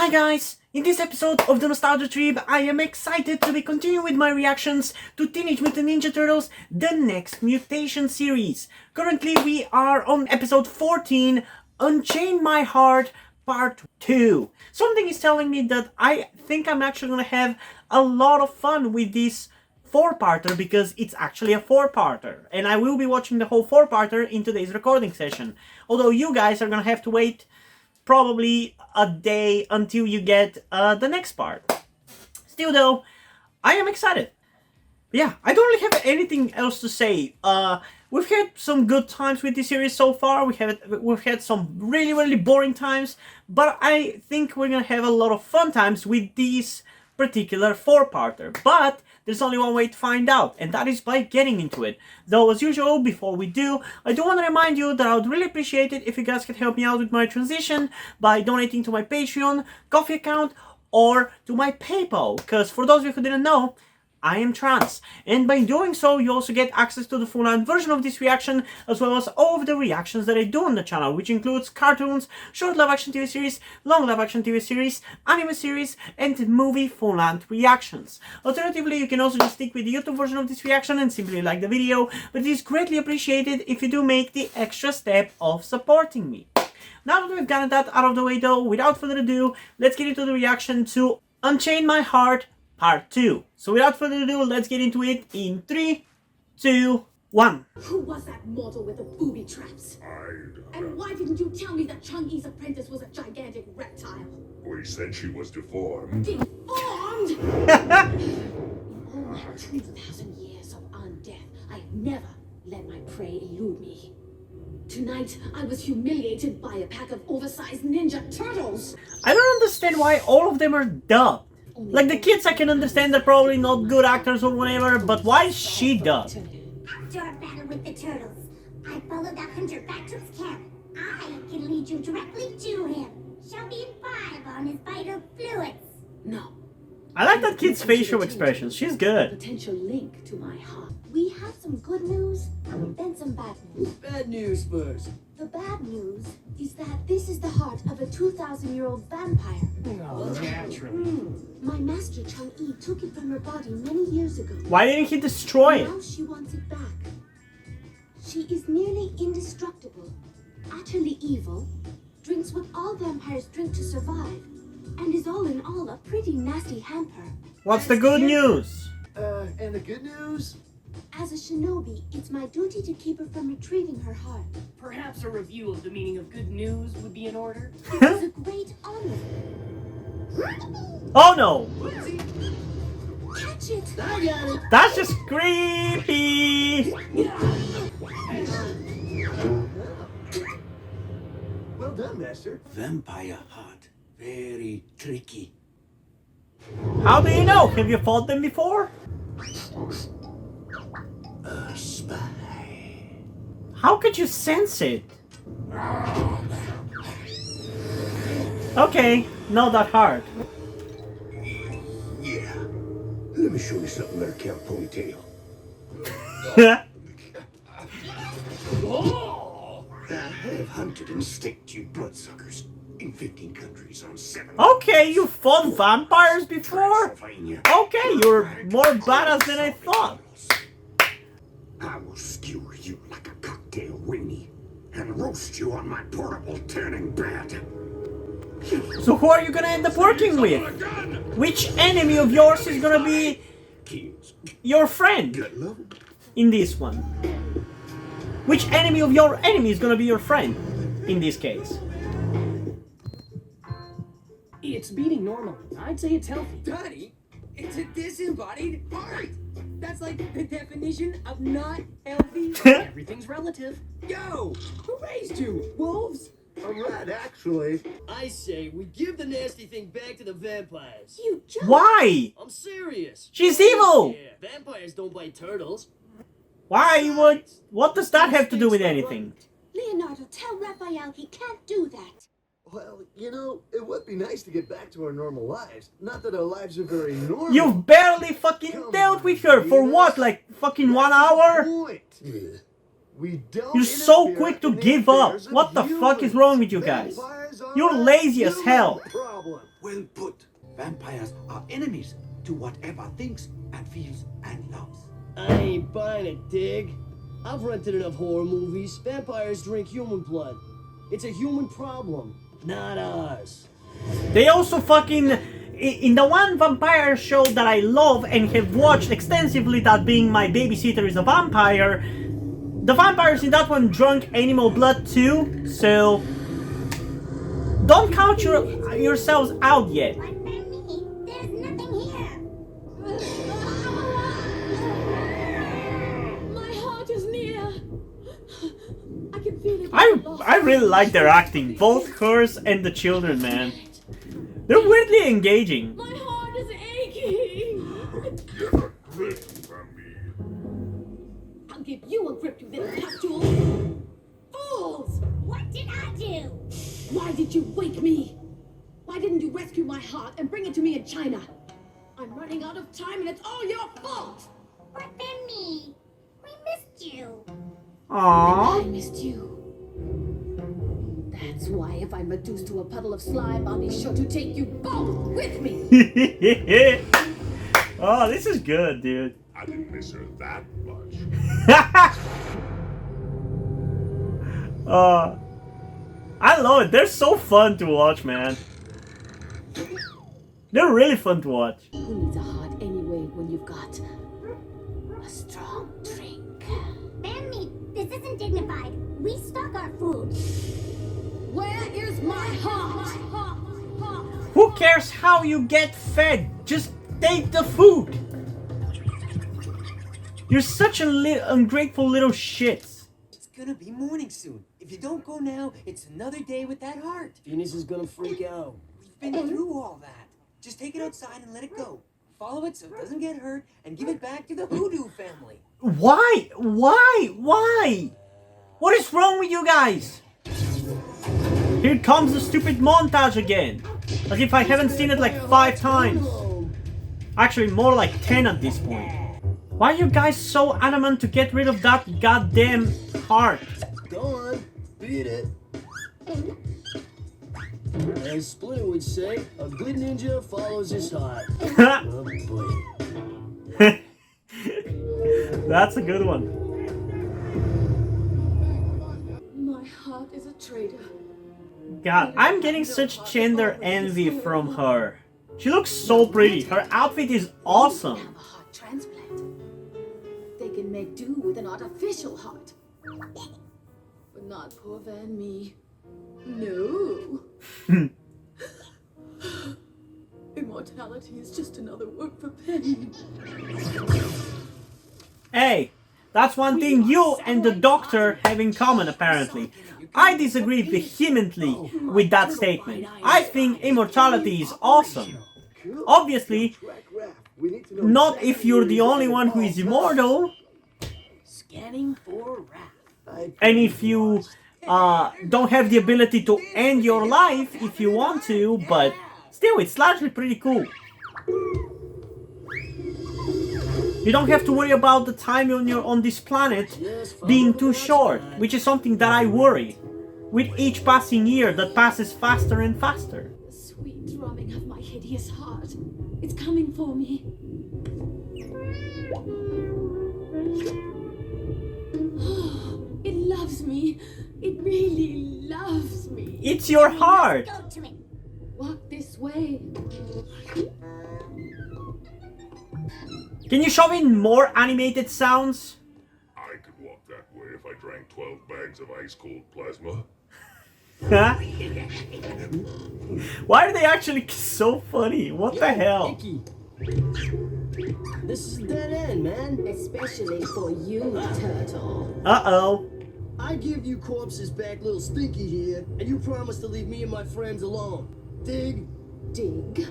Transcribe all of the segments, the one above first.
Hi guys! In this episode of the Nostalgia Trip, I am excited to be continuing with my reactions to Teenage Mutant Ninja Turtles, the next Mutation series. Currently we are on episode 14, Unchain My Heart, part 2. Something is telling me that I think I'm actually gonna have a lot of fun with this 4-parter because it's actually a 4-parter. And I will be watching the whole 4-parter in today's recording session. Although you guys are gonna have to wait probably a day until you get the next part. Still though, I am excited. Yeah, I don't really have anything else to say. We've had some good times with this series so far. We've had some really boring times, but I think we're gonna have a lot of fun times with this particular 4-parter. But there's only one way to find out, and that is by getting into it. Though, as usual, before we do, I do want to remind you that I would really appreciate it if you guys could help me out with my transition by donating to my Patreon, Coffee account, or to my PayPal. Because for those of you who didn't know, I am trans, and by doing so you also get access to the full-length version of this reaction, as well as all of the reactions that I do on the channel, which includes cartoons, short live-action TV series, long live-action TV series, anime series, and movie full-length reactions. Alternatively, you can also just stick with the YouTube version of this reaction and simply like the video, but it is greatly appreciated if you do make the extra step of supporting me. Now that we've gotten that out of the way though, without further ado, let's get into the reaction to Unchain My Heart, Part 2. So without further ado, let's get into it in 3, 2, 1. Who was that mortal with the booby traps? And why didn't you tell me that Chun-Yi's apprentice was a gigantic reptile? We said she was deformed. Deformed? In all my 2,000 years of undeath, I have never let my prey elude me. Tonight, I was humiliated by a pack of oversized ninja turtles. I don't understand why all of them are dubbed. Like, the kids I can understand, they're probably not good actors or whatever, but why is she dubbed? After a battle with the turtles, I followed the hunter back to his camp. I can lead you directly to him. Show me 5 on his vital fluids. No. I like that kid's facial expressions. She's good. Potential link to my heart. We have some good news, then some bad news. Bad news first. The bad news is that this is the heart of a 2,000-year-old vampire. No, naturally. My master Chun-Yi took it from her body many years ago. Why didn't he destroy it? Now she wants it back. She is nearly indestructible, utterly evil, drinks what all vampires drink to survive, and is all in all a pretty nasty hamper. What's the good news? And the good news? As a shinobi, it's my duty to keep her from retrieving her heart. Perhaps a review of the meaning of good news would be in order. It's a great honor. Oh no! Catch it! I got it. That's just creepy! Well done, Master. Vampire heart. Very tricky. How do you know? Have you fought them before? A spy. How could you sense it? Okay, not that hard. Yeah. Let me show you something there, Count Ponytail. I have hunted and staked you bloodsuckers in 15 countries on 7. Okay, you fought vampires before? Transylvania. Okay, you're more badass than I thought. I will skewer you like a cocktail weenie and roast you on my portable tanning bed. So who are you gonna end up working with? Which enemy of yours is gonna be Kids, your friend get low. in this one? Which enemy of your enemy is gonna be your friend in this case? It's beating normally. I'd say it's healthy. Donnie, it's a disembodied heart. That's like the definition of not healthy. Everything's relative. Yo, who raised you? Wolves? A rat, actually. I say we give the nasty thing back to the vampires. You just... Why? I'm serious. She's evil! Yeah, vampires don't bite turtles. Why would... What does that have to do with anything? Leonardo, tell Raphael he can't do that. Well, you know, it would be nice to get back to our normal lives. Not that our lives are very normal. You've barely fucking dealt with her for what, like fucking 1 hour? Point. We don't You're so interfere quick to in the give up. affairs of What the fuck is wrong with you guys? Vampires are You're a lazy as human hell. problem. Well put. Vampires are enemies to whatever thinks and feels and loves. I ain't buying it, Dig. I've rented enough horror movies. Vampires drink human blood. It's a human problem, not ours. They also fucking... In the one vampire show that I love and have watched extensively, that being My Babysitter is a Vampire, the vampires in that one drunk animal blood too, so... Don't count yourselves out yet. There's nothing here. My heart is near. I can feel it. I really like their acting, both hers and the children, man. They're weirdly engaging. My heart is aching. Get a grip from me. I'll give you a grip, you little pustule. Fools! What did I do? Why did you wake me? Why didn't you rescue my heart and bring it to me in China? I'm running out of time and it's all your fault! What then me? We missed you. Aww. I missed you. That's why if I'm reduced to a puddle of slime, I'll be sure to take you both with me! Oh, this is good, dude. I didn't miss her that much. I love it. They're so fun to watch, man. They're really fun to watch. Who needs a heart anyway when you've got a strong drink? Family, this isn't dignified. We stock our food. Where is my heart? Who cares how you get fed? Just take the food. You're such a ungrateful little shit. It's gonna be morning soon. If you don't go now, it's another day with that heart. Venus is gonna freak out. We've been through all that. Just take it outside and let it go. Follow it so it doesn't get hurt and give it back to the Hoodoo family. Why? Why? What is wrong with you guys? Here comes the stupid montage again. As if I haven't seen it like 5 times. Actually, more like 10 at this point. Why are you guys so adamant to get rid of that goddamn heart? Go on, beat it. As Splinter would say, a good ninja follows his heart. Oh boy. That's a good one. My heart is a traitor. God, I'm getting such gender envy from her. She looks so pretty. Her outfit is awesome. Have a heart transplant. They can make do with an artificial heart. But not poor Van Me. No. Immortality is just another word for pain. Hey, that's one thing you and the doctor have in common apparently. I disagree vehemently with that statement. I think immortality is awesome. Obviously, not if you're the only one who is immortal. Scanning for wrath. And if you don't have the ability to end your life if you want to, but still, it's largely pretty cool. You don't have to worry about the time on this planet being too short, which is something that I worry with each passing year that passes faster and faster. The sweet drumming of my hideous heart. It's coming for me. It loves me. It really loves me. It's your heart. Go to it. Walk this way. Can you show me more animated sounds? I could walk that way if I drank 12 bags of ice-cold plasma. Huh? Why are they actually so funny? What the hell? Icky. This is a dead end, man. Especially for you, turtle. Uh-oh. I give you corpses back, little Stinky here, and you promise to leave me and my friends alone. Dig? Dig.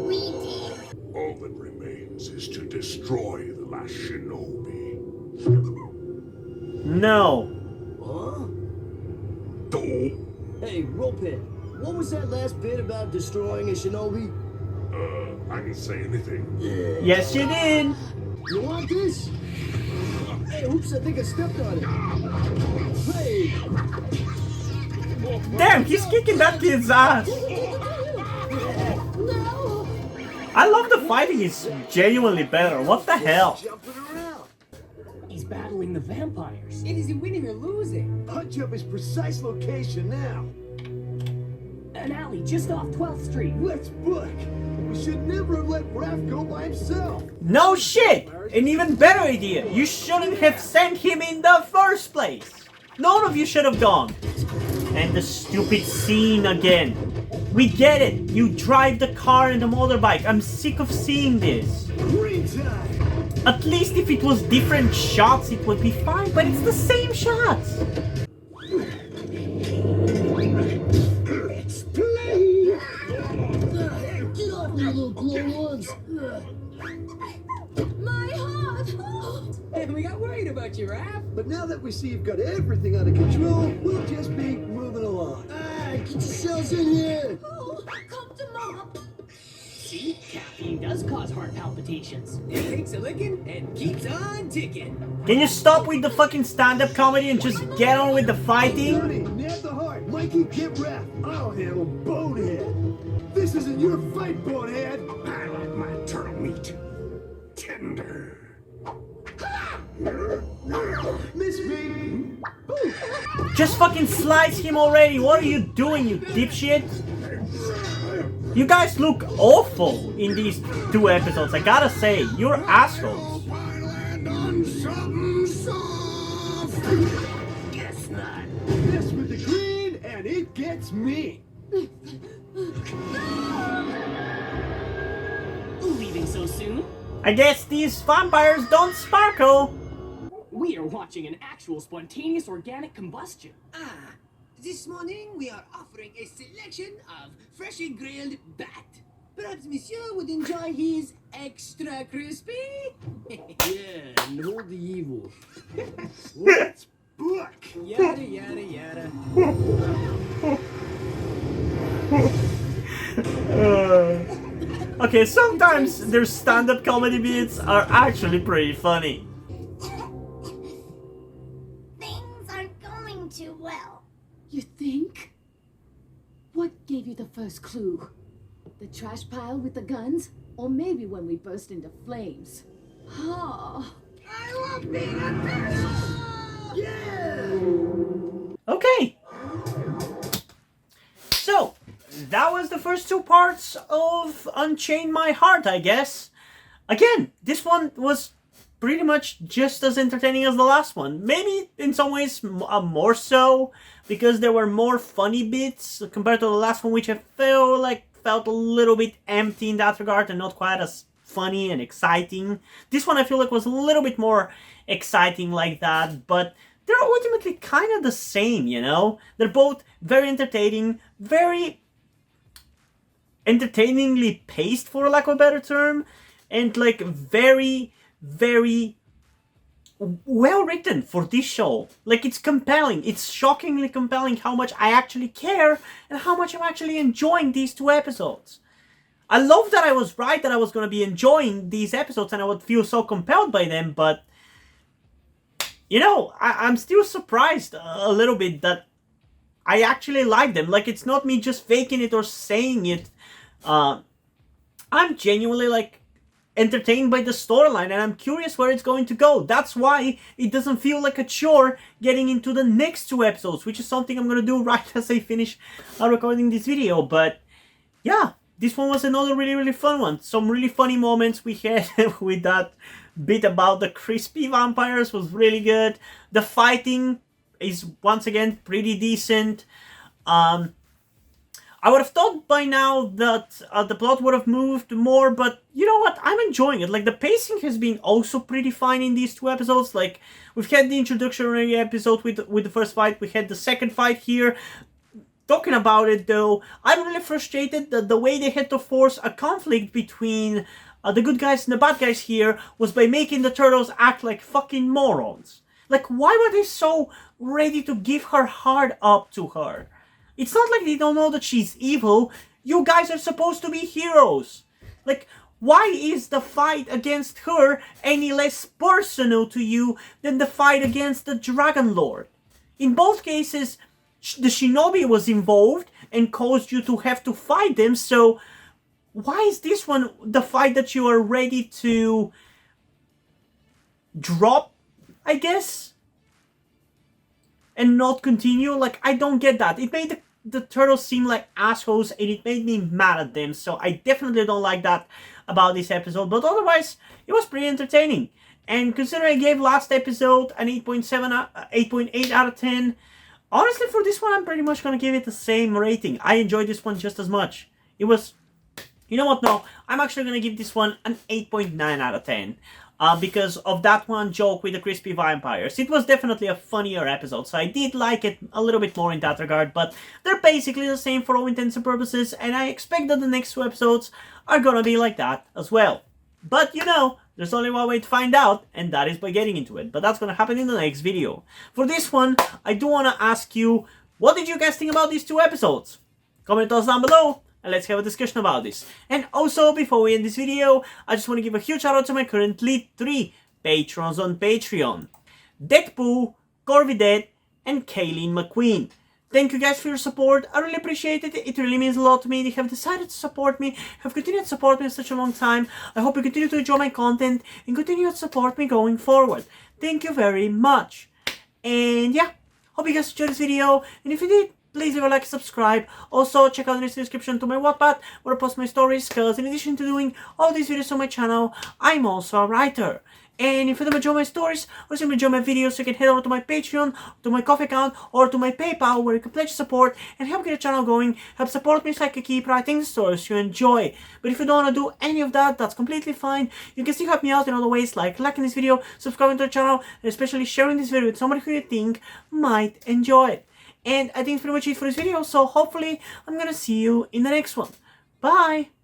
We did. All that remains is to destroy the last shinobi. No. Huh? Oh, Hey, Ropehead, what was that last bit about destroying a shinobi? I didn't say anything. Yes, you did. You want this? Hey, oops, I think I stepped on it. Hey! Damn, he's kicking that kid's ass. I love the fighting, it's genuinely better. What the hell? Jumping around. He's battling the vampires. And is he winning or losing? Punch up his precise location now. An alley just off 12th Street. Let's book. We should never have let Raph go by himself. No shit! An even better idea. You shouldn't have sent him in the first place. None of you should have gone. And the stupid scene again. We get it. You drive the car and the motorbike. I'm sick of seeing this. Green time. At least if it was different shots, it would be fine, but it's the same shots. Let's play. Get off me, little glowworms! My heart! And we got worried about you, Raph. But now that we see you've got everything under control, we'll just be moving along. Ah, get yourselves in here! Oh, come to mama. See? Caffeine does cause heart palpitations. It takes a licking and keeps on ticking. Can you stop with the fucking stand-up comedy and just get on with the fighting? Johnny, nab the heart. Mikey, get Raph. I'll handle Bonehead. This isn't your fight, Bonehead. I like my turtle meat tender. Miss me. Just fucking slice him already. What are you doing, you dipshit? You guys look awful in these 2 episodes. I gotta say, you're assholes. I land on something soft. Guess not. Mess with the green, and it gets me. Leaving so soon? I guess these vampires don't sparkle. We are watching an actual spontaneous organic combustion. Ah, this morning we are offering a selection of freshly grilled bat. Perhaps Monsieur would enjoy his extra crispy? Yeah, and hold the evil. Let's book. Yada, yada, yada. Okay, sometimes their stand-up comedy bits are actually pretty funny. Things aren't going too well. You think? What gave you the first clue? The trash pile with the guns? Or maybe when we burst into flames? Oh. I love being a turtle. Okay. So, that was the first 2 parts of Unchain My Heart, I guess. Again, this one was pretty much just as entertaining as the last one. Maybe in some ways more so, because there were more funny bits compared to the last one, which I felt a little bit empty in that regard and not quite as funny and exciting. This one I feel like was a little bit more exciting like that, but they're ultimately kind of the same, you know? They're both very entertaining, very entertainingly paced, for lack of a better term, and like very, very well written for this show. Like, it's compelling. It's shockingly compelling how much I actually care and how much I'm actually enjoying these 2 episodes. I love that I was right, that I was going to be enjoying these episodes and I would feel so compelled by them, but you know, I'm still surprised a little bit that I actually like them. Like, it's not me just faking it or saying it. I'm genuinely, like, entertained by the storyline and I'm curious where it's going to go. That's why it doesn't feel like a chore getting into the next 2 episodes, which is something I'm going to do right as I finish recording this video. But yeah, this one was another really, really fun one. Some really funny moments we had with that bit about the crispy vampires was really good. The fighting is once again pretty decent. I would have thought by now that the plot would have moved more, but you know what? I'm enjoying it. Like, the pacing has been also pretty fine in these 2 episodes. Like, we've had the introductory episode with the first fight. We had the second fight here. Talking about it, though, I'm really frustrated that the way they had to force a conflict between the good guys and the bad guys here was by making the turtles act like fucking morons. Like, why were they so ready to give her heart up to her? It's not like they don't know that she's evil. You guys are supposed to be heroes. Like, why is the fight against her any less personal to you than the fight against the Dragon Lord? In both cases, the shinobi was involved and caused you to have to fight them, so why is this one the fight that you are ready to drop, I guess, and not continue? Like, I don't get that. It made the turtles seem like assholes, and it made me mad at them, so I definitely don't like that about this episode, but otherwise, it was pretty entertaining. And considering I gave last episode an 8.8 out of 10, honestly, for this one, I'm pretty much gonna give it the same rating. I enjoyed this one just as much. It was... You know what, no, I'm actually gonna give this one an 8.9 out of 10. Because of that one joke with the crispy vampires. It was definitely a funnier episode, so I did like it a little bit more in that regard, but they're basically the same for all intents and purposes, and I expect that the next 2 episodes are gonna be like that as well. But you know, there's only one way to find out, and that is by getting into it, but that's gonna happen in the next video. For this one, I do wanna ask you, what did you guys think about these 2 episodes? Comment us down below, and let's have a discussion about this. And also, before we end this video, I just want to give a huge shout out to my currently 3 patrons on Patreon. Deadpool, Corvidet, and Kayleen McQueen. Thank you guys for your support. I really appreciate it. It really means a lot to me. They have decided to support me, have continued to support me for such a long time. I hope you continue to enjoy my content and continue to support me going forward. Thank you very much. And yeah, hope you guys enjoyed this video. And if you did, please leave a like, subscribe. Also, check out the description to my Wattpad, where I post my stories, because in addition to doing all these videos on my channel, I'm also a writer. And if you don't enjoy my stories, or simply enjoy my videos, you can head over to my Patreon, to my Coffee account, or to my PayPal, where you can pledge support and help get the channel going, help support me so I can keep writing the stories you enjoy. But if you don't want to do any of that, that's completely fine. You can still help me out in other ways, like liking this video, subscribing to the channel, and especially sharing this video with somebody who you think might enjoy it. And I think that's pretty much it for this video, so hopefully I'm gonna see you in the next one. Bye!